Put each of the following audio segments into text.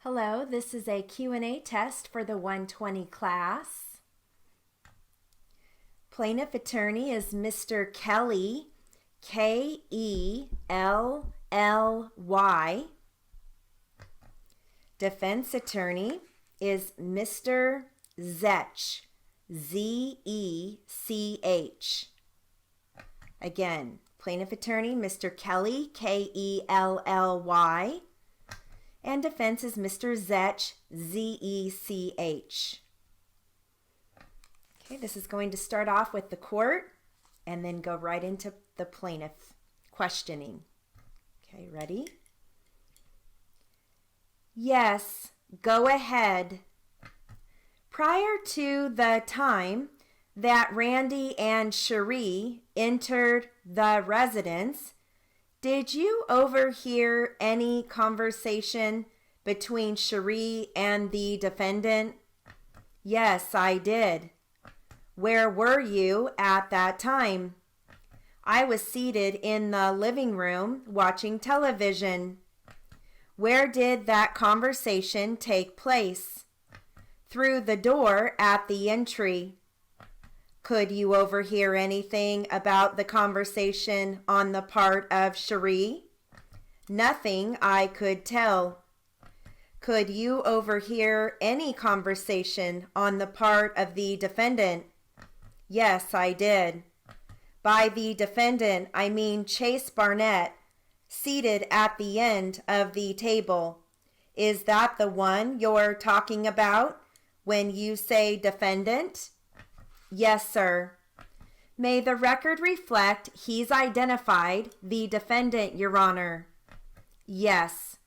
Hello, this is a Q&A test for the 120 class. Plaintiff attorney is Mr. Kelly, K-E-L-L-Y. Defense attorney is Mr. Zech, Z-E-C-H. Again, plaintiff attorney, Mr. Kelly, K-E-L-L-Y. And defense is Mr. Zech, Z-E-C-H. Okay, this is going to start off with the court and then go right into the plaintiff questioning. Okay, ready? Yes, go ahead. Prior to the time that Randy and Cherie entered the residence, did you overhear any conversation between Cherie and the defendant? Yes, I did. Where were you at that time? I was seated in the living room watching television. Where did that conversation take place? Through the door at the entry. Could you overhear anything about the conversation on the part of Cherie? Nothing I could tell. Could you overhear any conversation on the part of the defendant? Yes, I did. By the defendant, I mean Chase Barnett, seated at the end of the table. Is that the one you're talking about when you say defendant? Yes, sir. May the record reflect he's identified the defendant, Your Honor. Yes.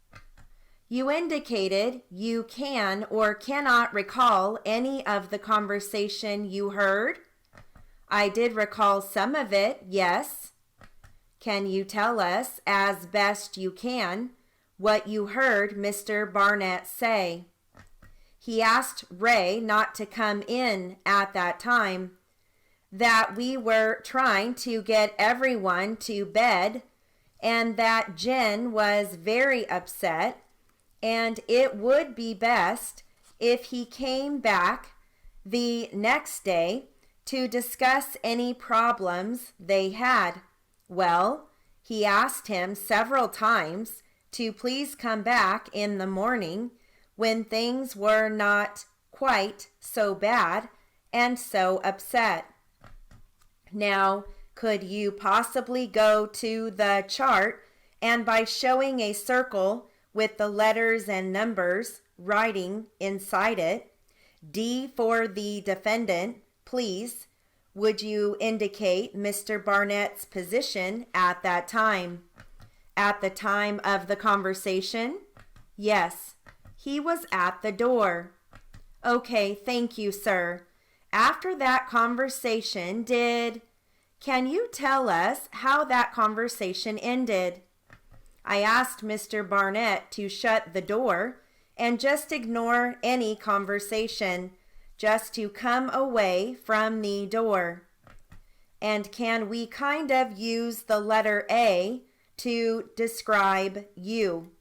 You indicated you can or cannot recall any of the conversation you heard? I did recall some of it, yes. Can you tell us, as best you can, what you heard Mr. Barnett say? He asked Ray not to come in at that time, that we were trying to get everyone to bed, and that Jen was very upset, and it would be best if he came back the next day to discuss any problems they had. Well, he asked him several times to please come back in the morning when things were not quite so bad and so upset. Now, could you possibly go to the chart and by showing a circle with the letters and numbers writing inside it, D for the defendant, please, would you indicate Mr. Barnett's position at that time? At the time of the conversation? Yes. He was at the door. Okay, thank you, sir. After that conversation, can you tell us how that conversation ended? I asked Mr. Barnett to shut the door and just ignore any conversation, just to come away from the door. And can we kind of use the letter A to describe you?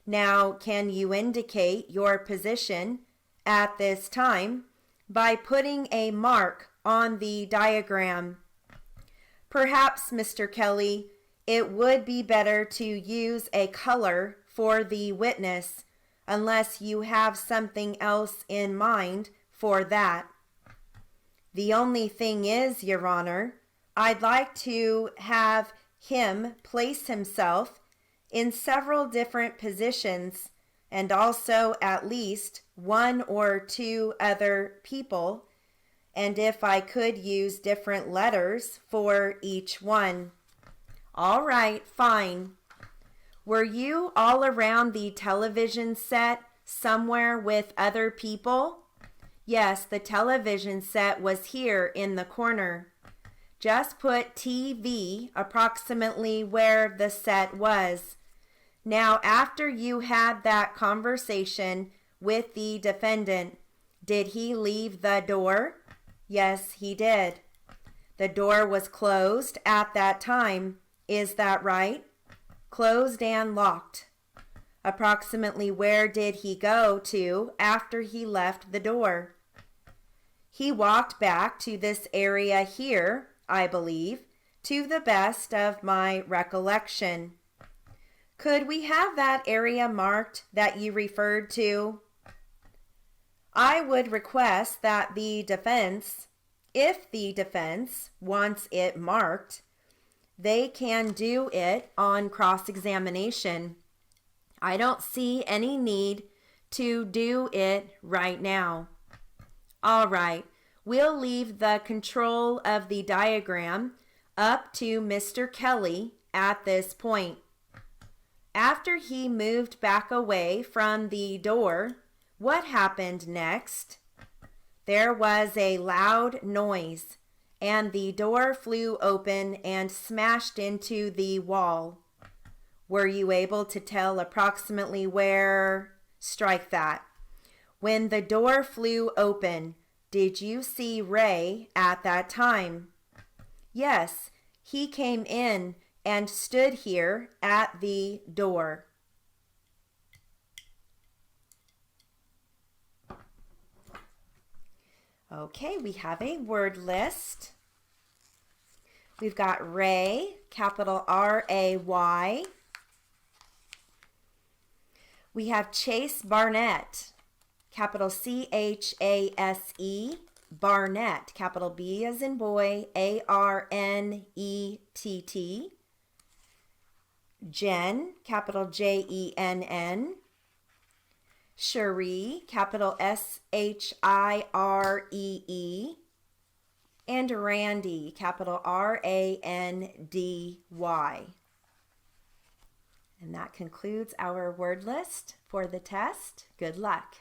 Now, can you indicate your position at this time by putting a mark on the diagram? Perhaps, Mr. Kelly, it would be better to use a color for the witness, unless you have something else in mind for that. The only thing is, Your Honor, I'd like to have him place himself in several different positions, and also at least one or two other people, and if I could use different letters for each one. All right, fine. Were you all around the television set somewhere with other people? Yes, the television set was here in the corner. Just put TV approximately where the set was. Now, after you had that conversation with the defendant, did he leave the door? Yes, he did. The door was closed at that time. Is that right? Closed and locked. Approximately where did he go to after he left the door? He walked back to this area here, I believe, to the best of my recollection. Could we have that area marked that you referred to? I would request that the defense, if the defense wants it marked, they can do it on cross-examination. I don't see any need to do it right now. All right, we'll leave the control of the diagram up to Mr. Kelly at this point. After he moved back away from the door, what happened next? There was a loud noise, and the door flew open and smashed into the wall. Were you able to tell approximately where? Strike that. When the door flew open, did you see Ray at that time? Yes, he came in and stood here at the door. Okay, we have a word list. We've got Ray, capital R-A-Y. We have Chase Barnett, capital C-H-A-S-E, Barnett, capital B as in boy, A-R-N-E-T-T. Jen, capital J-E-N-N. Cherie, capital S-H-I-R-E-E. And Randy, capital R-A-N-D-Y. And that concludes our word list for the test. Good luck.